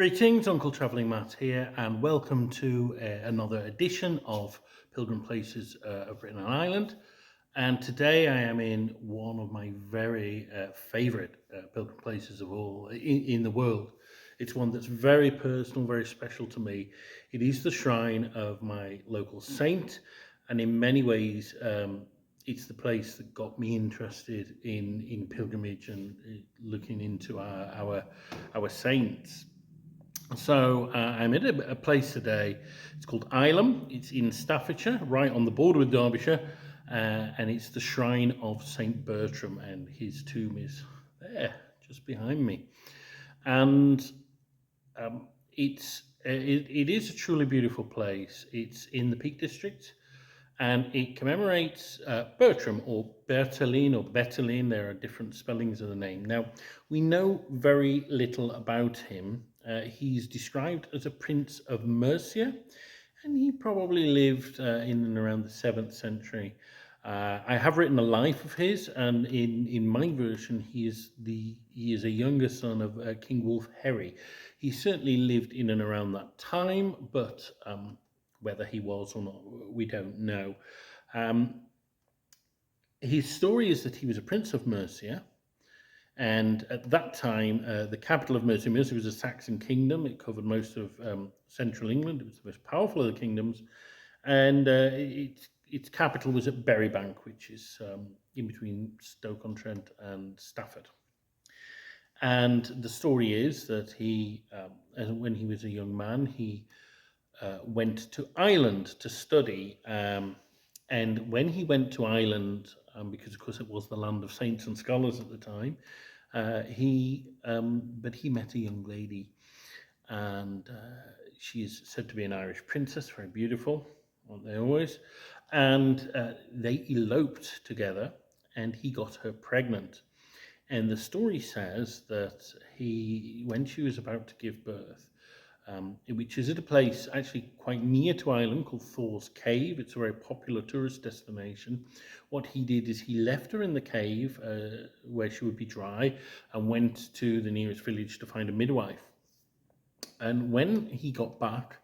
Greetings, Uncle Travelling Matt here, and welcome to another edition of Pilgrim Places of Britain and Ireland. And today I am in one of my very favourite pilgrim places of all in the world. It's one that's very personal, very special to me. It is the shrine of my local saint, and in many ways, it's the place that got me interested in pilgrimage and looking into our saints. So I'm at a place today. It's called Ilam. It's in Staffordshire, right on the border with Derbyshire, and it's the shrine of Saint Bertram, and his tomb is there, just behind me. And it is a truly beautiful place. It's in the Peak District, and it commemorates Bertram, or Bertolin, or Bettelin. There are different spellings of the name. Now, we know very little about him. He's described as a prince of Mercia, and he probably lived in and around the 7th century. I have written a life of his, and in my version, he is a younger son of King Wolf Herry. He certainly lived in and around that time, but whether he was or not, we don't know. His story is that he was a prince of Mercia, and at that time, the capital of Mercia was a Saxon kingdom. It covered most of central England. It was the most powerful of the kingdoms, and its capital was at Berrybank, which is in between Stoke-on-Trent and Stafford. And the story is that when he was a young man, he went to Ireland to study. And when he went to Ireland, because of course it was the land of saints and scholars at the time, he met a young lady, and she is said to be an Irish princess, very beautiful, aren't they always? And they eloped together, and he got her pregnant. And the story says that when she was about to give birth, which is at a place actually quite near to Ireland called Thor's Cave. It's a very popular tourist destination. What he did is he left her in the cave where she would be dry and went to the nearest village to find a midwife. And when he got back,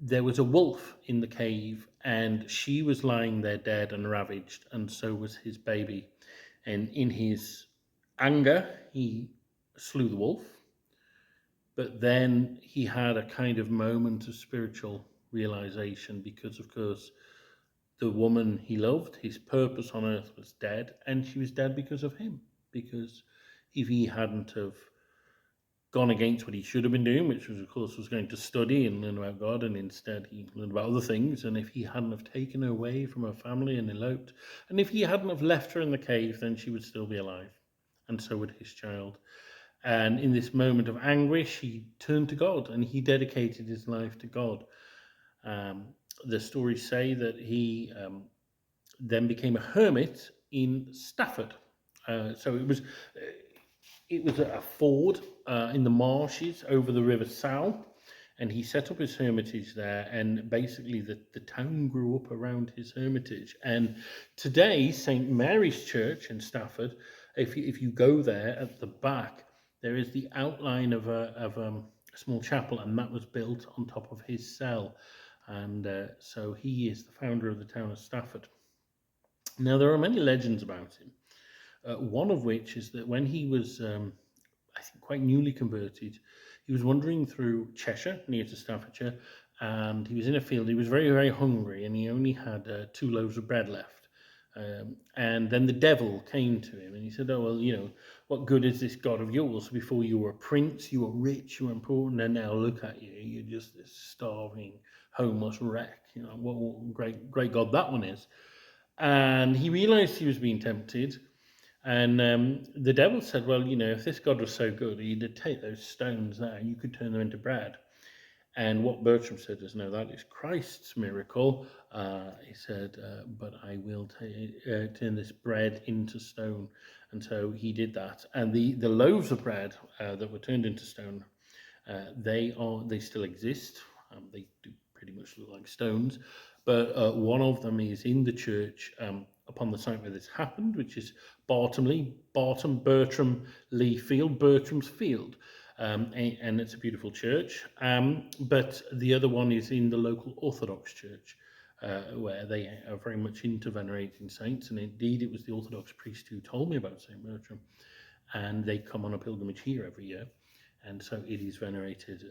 there was a wolf in the cave, and she was lying there dead and ravaged, and so was his baby. And in his anger, he slew the wolf. But then he had a kind of moment of spiritual realization, because, of course, the woman he loved, his purpose on earth, was dead, and she was dead because of him. Because if he hadn't have gone against what he should have been doing, which was, of course, was going to study and learn about God, and instead he learned about other things, and if he hadn't have taken her away from her family and eloped, and if he hadn't have left her in the cave, then she would still be alive, and so would his child. And in this moment of anguish, he turned to God, and he dedicated his life to God. The stories say that he then became a hermit in Stafford. So it was a ford in the marshes over the River Sow, and he set up his hermitage there, and basically the town grew up around his hermitage. And today, St. Mary's Church in Stafford, if you go there, at the back, there is the outline of a small chapel, and that was built on top of his cell. And so he is the founder of the town of Stafford. Now, there are many legends about him, one of which is that when he was, I think, quite newly converted, he was wandering through Cheshire, near to Staffordshire, and he was in a field. He was very, very hungry, and he only had 2 loaves of bread left. And then the devil came to him, and he said, "Oh, well, what good is this God of yours? Before you were a prince, you were rich, you were important, and now look at you, you're just this starving, homeless wreck. What great God that one is." And he realized he was being tempted, and the devil said, "Well, if this God was so good, he'd take those stones there, and you could turn them into bread." And what Bertram said is, "No, that is Christ's miracle." He said, "But I will turn this bread into stone." And so he did that. And the loaves of bread that were turned into stone, they still exist. They do pretty much look like stones. But one of them is in the church upon the site where this happened, which is Bertram Lee Field, Bertram's Field. and it's a beautiful church. But the other one is in the local Orthodox church, where they are very much into venerating saints. And indeed, it was the Orthodox priest who told me about St. Bertram. And they come on a pilgrimage here every year. And so it is venerated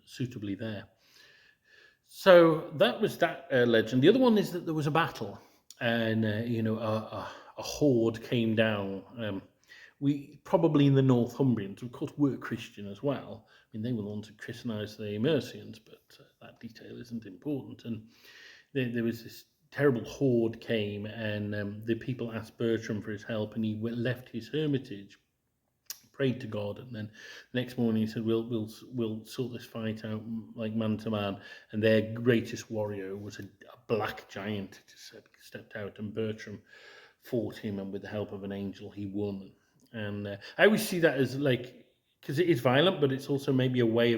suitably there. So that was that legend. The other one is that there was a battle, and a horde came down. We probably in the Northumbrians, of course, were Christian as well. I mean, they were the ones who Christianised the Mercians, but that detail isn't important. And there was this terrible horde came, and the people asked Bertram for his help, and he left his hermitage, prayed to God, and then the next morning he said, "We'll sort this fight out like man to man." And their greatest warrior was a black giant who just stepped out, and Bertram fought him, and with the help of an angel, he won. And I always see that as like, because it is violent, but it's also maybe a way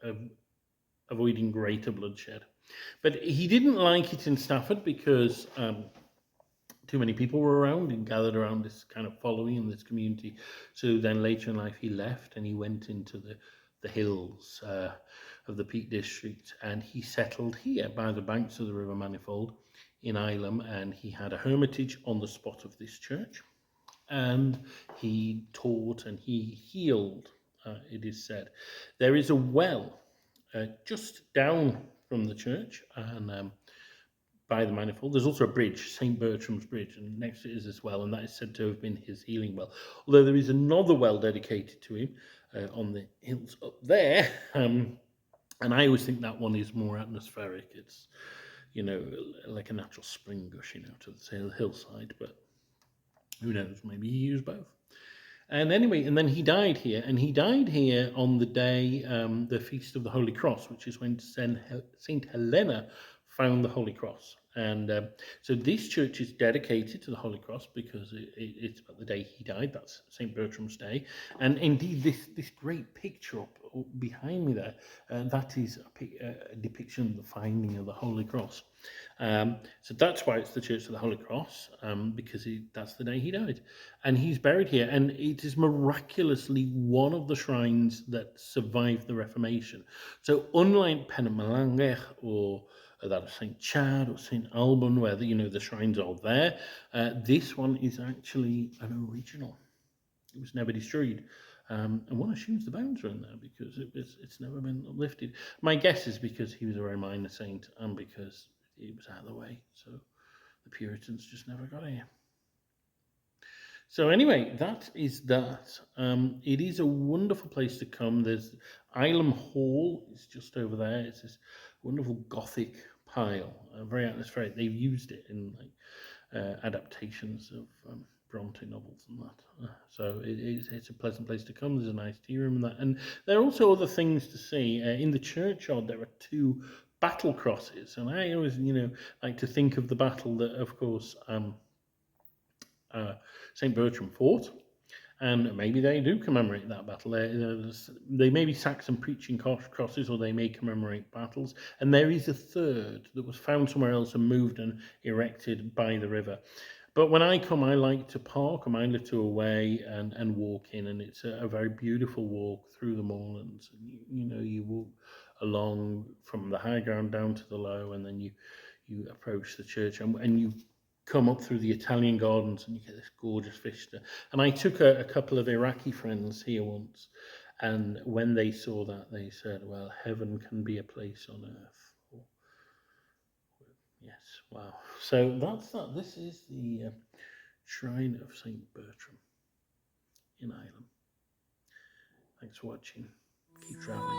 of avoiding greater bloodshed. But he didn't like it in Stafford because too many people were around and gathered around this kind of following in this community. So then later in life he left and he went into the hills of the Peak District, and he settled here by the banks of the River Manifold in Ilam, and he had a hermitage on the spot of this church, and he taught and he healed, it is said. There is a well just down from the church, and by the Manifold. There's also a bridge, St. Bertram's Bridge, and next to it is as well, and that is said to have been his healing well. Although there is another well dedicated to him on the hills up there, and I always think that one is more atmospheric. It's, like a natural spring gushing out of the hillside, but who knows, maybe he used both. And anyway, and then he died here, and he died here on the day, the Feast of the Holy Cross, which is when St. Helena found the Holy Cross. And so this church is dedicated to the Holy Cross because it's about the day he died. That's St. Bertram's Day. And indeed, this great picture up behind me there, that is a depiction of the finding of the Holy Cross. So that's why it's the Church of the Holy Cross, because that's the day he died. And he's buried here. And it is miraculously one of the shrines that survived the Reformation. So unlike Penmalange or that of St. Chad or St. Alban, where the shrines are there, this one is actually an original. It was never destroyed. And one assumes the bones are in there because it's never been uplifted. My guess is because he was a very minor saint and because it was out of the way. So the Puritans just never got here. So anyway, that is that. It is a wonderful place to come. There's Ilam Hall is just over there. It's this wonderful Gothic pile, very atmospheric. They've used it in adaptations of Bronte novels and that. So it's a pleasant place to come. There's a nice tea room and that. And there are also other things to see. In the churchyard, there are 2 battle crosses, and I always, like to think of the battle that, of course, St. Bertram fought, and maybe they do commemorate that battle. They may be Saxon preaching crosses, or they may commemorate battles. And there is a third that was found somewhere else and moved and erected by the river. But when I come, I like to park a mile or two away and walk in, and it's a very beautiful walk through the moorlands. You walk along from the high ground down to the low, and then you approach the church, and you come up through the Italian gardens, and you get this gorgeous vista. And I took a couple of Iraqi friends here once, and when they saw that, they said, "Well, heaven can be a place on earth." Yes, wow. So that's that. This is the shrine of St. Bertram in Ilam. Thanks for watching. Keep traveling.